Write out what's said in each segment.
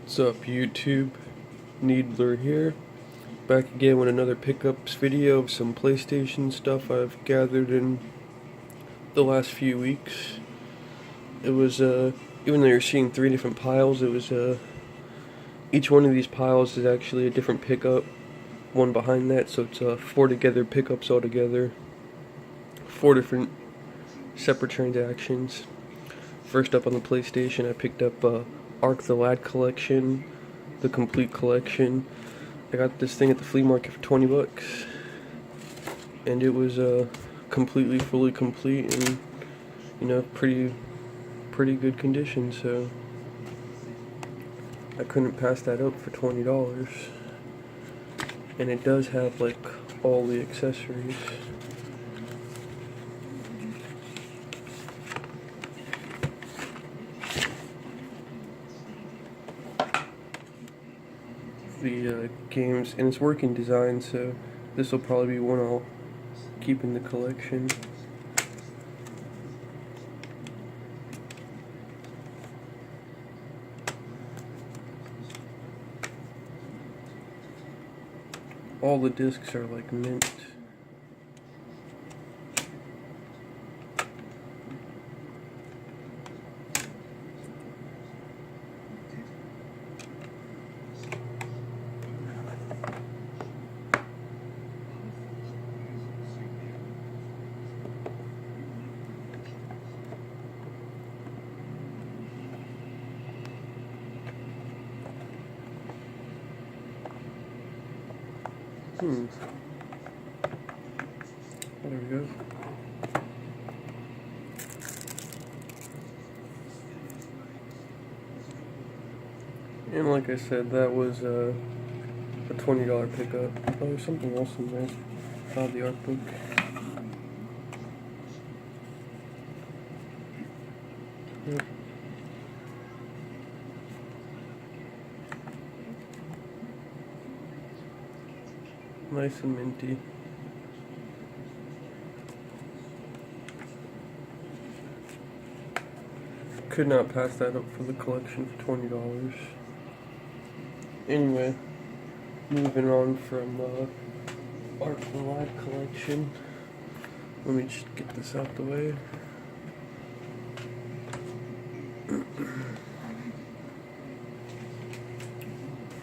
What's up, YouTube? Needler here. Back again with another pickups video of some PlayStation stuff I've gathered in the last few weeks. It was, even though you're seeing three different piles, it was, each one of these piles is actually a different pickup, one behind that, so it's, four together pickups all together. Four different separate transactions. First up on the PlayStation, I picked up, Ark the Lad Collection, the complete collection. I got this thing at the flea market for 20 bucks, and it was completely, fully complete, and pretty good condition. So I couldn't pass that up for $20, and it does have like all the accessories. The games, and it's working design, so this will probably be one I'll keep in the collection. All the discs are like mint. There we go. And like I said, that was a $20 pickup. Oh, there's something else in there. Oh, the art book. Yep. Nice and minty. Could not pass that up for the collection for $20. Anyway, moving on from Art the Lad Collection. Let me just get this out the way.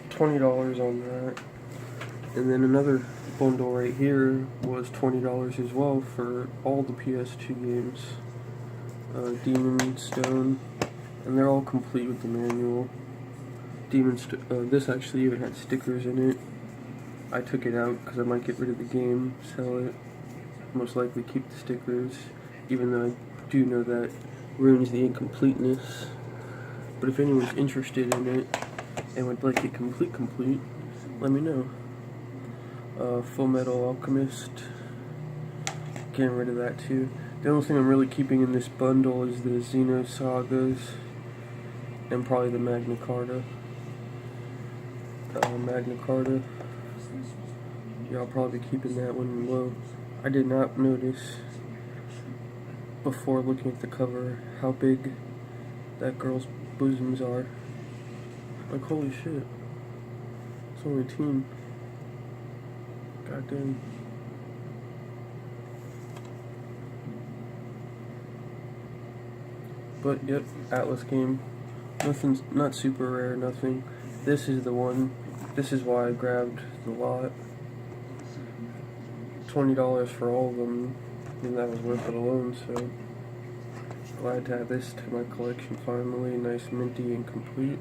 $20 on that. And then another bundle right here was $20 as well for all the PS2 games. Demon Stone, and they're all complete with the manual. This actually even had stickers in it. I took it out because I might get rid of the game, sell it, most likely keep the stickers, even though I do know that ruins the incompleteness. But if anyone's interested in it and would like it complete, let me know. Full Metal Alchemist, getting rid of that too. The only thing I'm really keeping in this bundle is the Xenosagas and probably the Magna Carta. Yeah, I'll probably be keeping that one low. I did not notice before looking at the cover how big that girl's bosoms are. Like, holy shit. It's only a teen. God damn. But yep, Atlas game. Nothing's not super rare, nothing. This is the one. This is why I grabbed the lot. $20 for all of them, and that was worth it alone, so glad to add this to my collection finally. Nice, minty, and complete.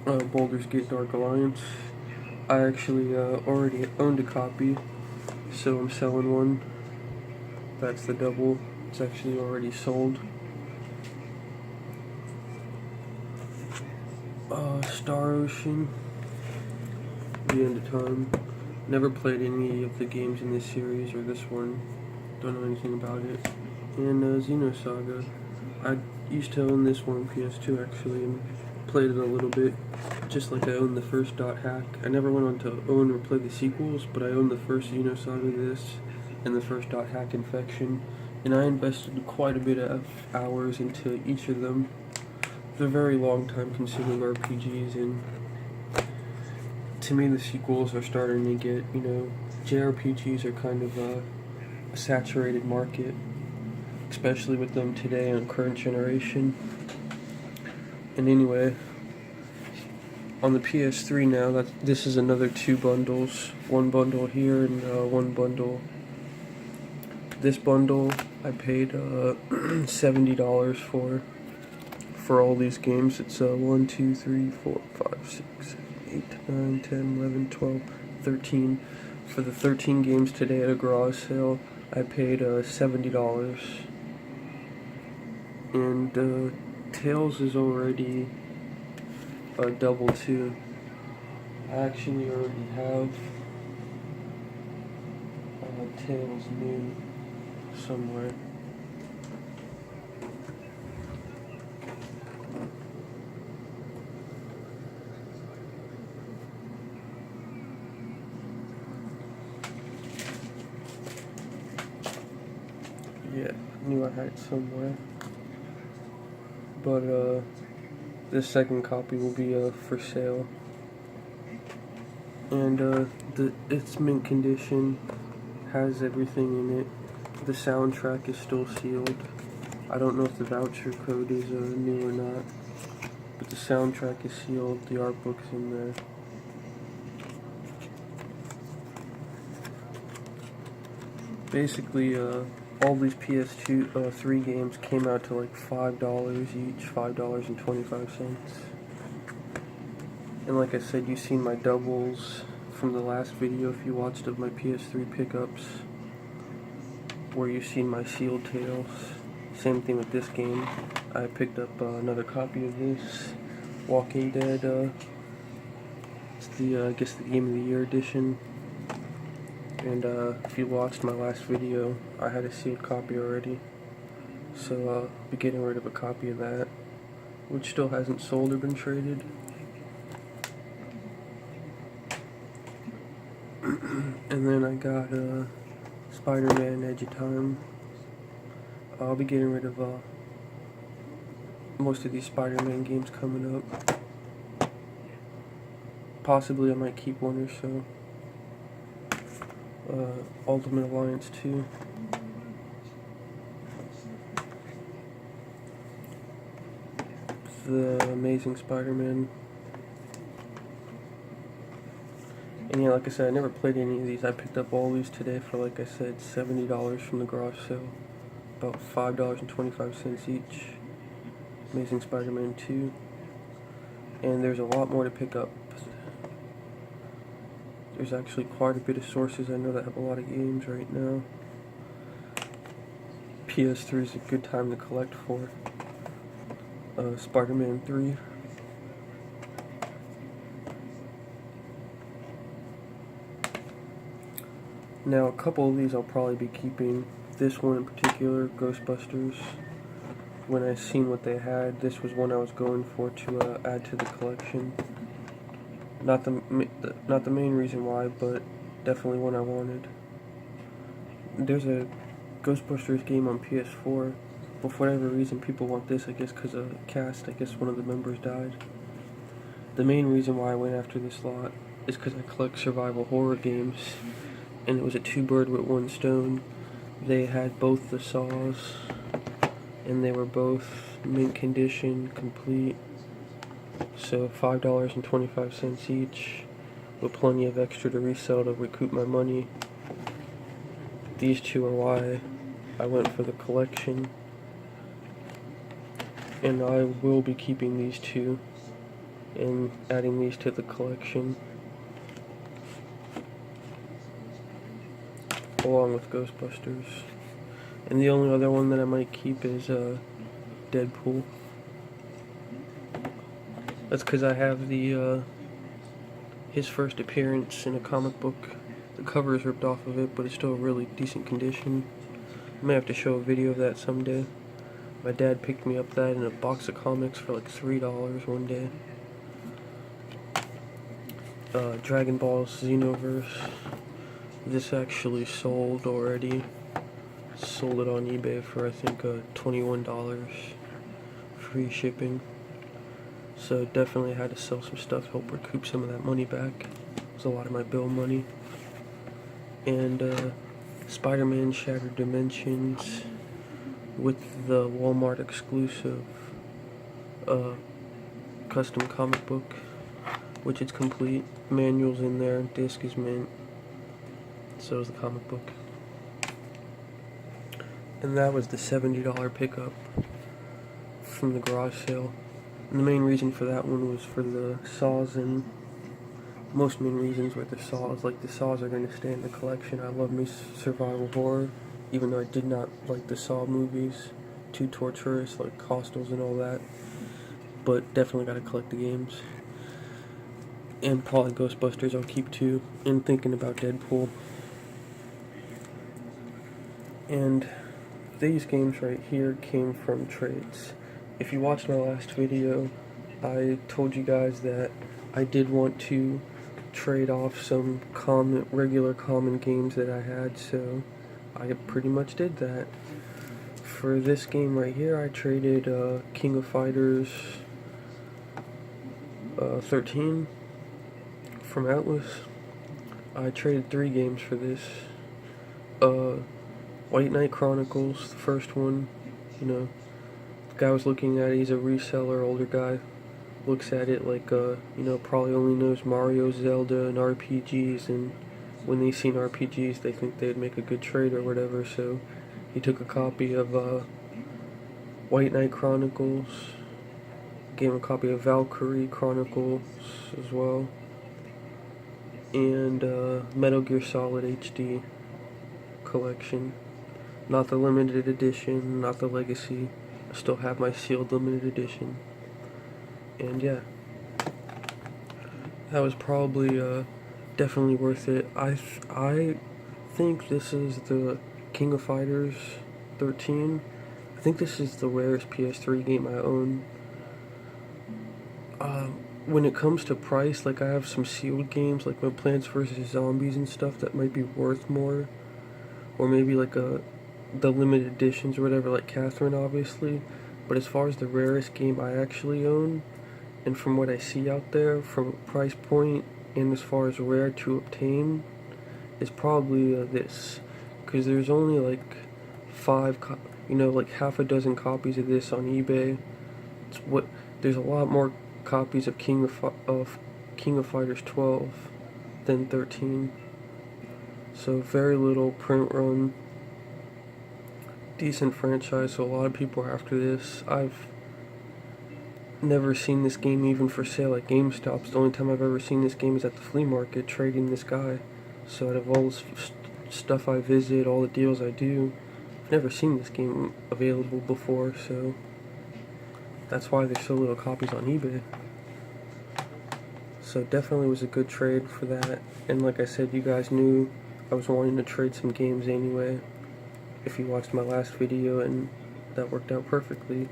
Baldur's Gate Dark Alliance. I actually already owned a copy, so I'm selling one. That's the double. It's actually already sold. Star Ocean, The End of Time. Never played any of the games in this series or this one. Don't know anything about it. And Xenosaga. I used to own this one on PS2 actually, and played it a little bit. Just like I owned the first Dot Hack. I never went on to own or play the sequels, but I owned the first Xenosaga, this, and the first Dot Hack Infection. And I invested quite a bit of hours into each of them. they're very long time consuming RPGs, and to me the sequels are starting to get, JRPGs are kind of a saturated market, especially with them today on current generation. And anyway, on the PS3 now, this is another 2 bundles. One bundle here and one bundle. This bundle I paid $70 for all these games. It's 1, 2, 3, 4, 5, 6, 7, 8, 9, 10, 11, 12, 13. For the 13 games today at a garage sale, I paid $70. And Tails is already double too. I actually already have Tails new somewhere. Yeah, I knew I had it somewhere. But this second copy will be for sale. And it's mint condition, has everything in it. The soundtrack is still sealed. I don't know if the voucher code is new or not, but the soundtrack is sealed, the art book's in there. Basically, all these PS2, 3 games came out to like $5 each, $5.25. And like I said, you've seen my doubles from the last video if you watched of my PS3 pickups, where you've seen my sealed Tails. Same thing with this game. I picked up another copy of this, Walking Dead. It's the, I guess, the Game of the Year edition. And if you watched my last video, I had a sealed copy already. So I'll be getting rid of a copy of that, which still hasn't sold or been traded. And then I got Spider-Man Edge of Time. I'll be getting rid of most of these Spider-Man games coming up. Possibly I might keep one or so. Ultimate Alliance 2. The Amazing Spider-Man. And yeah, like I said, I never played any of these. I picked up all these today for, like I said, $70 from the garage sale. About $5.25 each. Amazing Spider-Man 2. And there's a lot more to pick up. There's actually quite a bit of sources I know that have a lot of games right now. PS3 is a good time to collect for. Spider-Man 3. Now, a couple of these I'll probably be keeping. This one in particular, Ghostbusters. When I seen what they had, this was one I was going for to add to the collection. Not the main reason why, but definitely one I wanted. There's a Ghostbusters game on PS4, but for whatever reason people want this, I guess because of cast. I guess one of the members died. The main reason why I went after this lot is because I collect survival horror games, and it was a 2 bird with 1 stone. They had both the saws, and they were both mint condition, complete. So $5.25 each, with plenty of extra to resell to recoup my money. These two are why I went for the collection, and I will be keeping these two and adding these to the collection, along with Ghostbusters. And the only other one that I might keep is Deadpool. That's because I have the his first appearance in a comic book. The cover is ripped off of it, but it's still in really decent condition. I may have to show a video of that someday. My dad picked me up that in a box of comics for like $3 one day. Dragon Ball Xenoverse. This actually sold already. Sold it on eBay for I think $21. Free shipping. So definitely had to sell some stuff, help recoup some of that money back. It was a lot of my bill money. And Spider-Man Shattered Dimensions with the Walmart exclusive custom comic book, which is complete. Manual's in there, disc is mint, so is the comic book. And that was the $70 pickup from the garage sale. And the main reason for that one was for the saws, and most main reasons were the saws. Like, the saws are going to stay in the collection. I love me survival horror, even though I did not like the Saw movies. Too torturous, like Hostels and all that. But definitely got to collect the games. And probably Ghostbusters I'll keep too. And thinking about Deadpool. And these games right here came from trades. If you watched my last video, I told you guys that I did want to trade off some regular common games that I had, so I pretty much did that. For this game right here, I traded King of Fighters 13 from Atlas. I traded 3 games for this. White Knight Chronicles, the first one, you know, the guy was looking at it, he's a reseller, older guy, looks at it like, you know, probably only knows Mario, Zelda, and RPGs, and when they seen RPGs, they think they'd make a good trade or whatever, so he took a copy of, White Knight Chronicles, gave him a copy of Valkyrie Chronicles as well, and, Metal Gear Solid HD collection. Not the limited edition, not the legacy. I still have my sealed limited edition. And yeah, that was probably definitely worth it. I think this is the King of Fighters 13. I think this is the rarest PS3 game I own. When it comes to price, like, I have some sealed games, like my Plants vs. Zombies and stuff, that might be worth more. Or maybe like the limited editions or whatever, like Catherine, obviously. But as far as the rarest game I actually own, and from what I see out there, from price point, and as far as rare to obtain, is probably this. Because there's only like 5, like half a dozen copies of this on eBay. There's a lot more copies of King of Fighters 12 than 13. So very little print run, decent franchise, so a lot of people are after this. I've never seen this game even for sale at GameStop. The only time I've ever seen this game is at the flea market, trading this guy. So out of all the stuff I visit, all the deals I do, I've never seen this game available before, so that's why there's so little copies on eBay. So definitely was a good trade for that. And like I said, you guys knew I was wanting to trade some games anyway, if you watched my last video, and that worked out perfectly.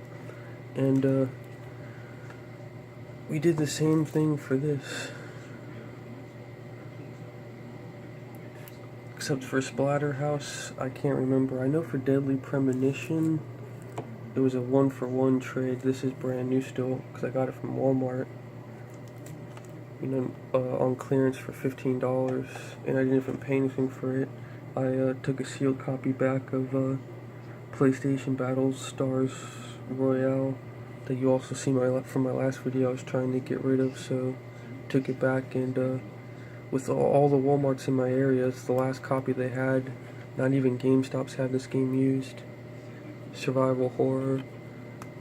And we did the same thing for this. Except for Splatterhouse, I can't remember. I know for Deadly Premonition, it was a 1-for-1 trade. This is brand new still, because I got it from Walmart. On clearance for $15, and I didn't even pay anything for it. I took a sealed copy back of PlayStation Battles Stars Royale that you also see from my last video I was trying to get rid of, so took it back, and with all the Walmarts in my area, it's the last copy they had. Not even GameStops had this game used. Survival horror,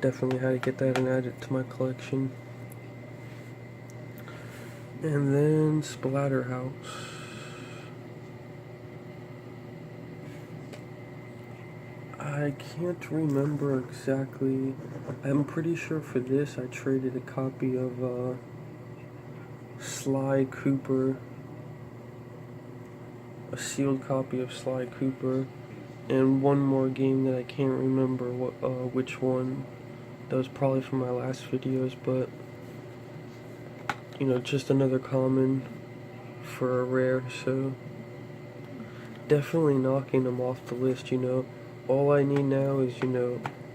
definitely had to get that and add it to my collection. And then Splatterhouse. I can't remember exactly. I'm pretty sure for this I traded a copy of Sly Cooper, a sealed copy of Sly Cooper, and one more game that I can't remember which one. That was probably from my last videos, but just another common for a rare, so definitely knocking them off the list. All I need now is,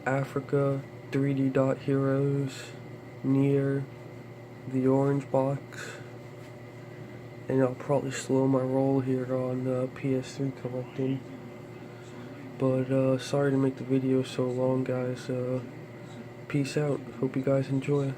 Africa, 3D Dot Heroes, Nier, the orange box, and I'll probably slow my roll here on PS3 collecting. But sorry to make the video so long, guys. Peace out. Hope you guys enjoy.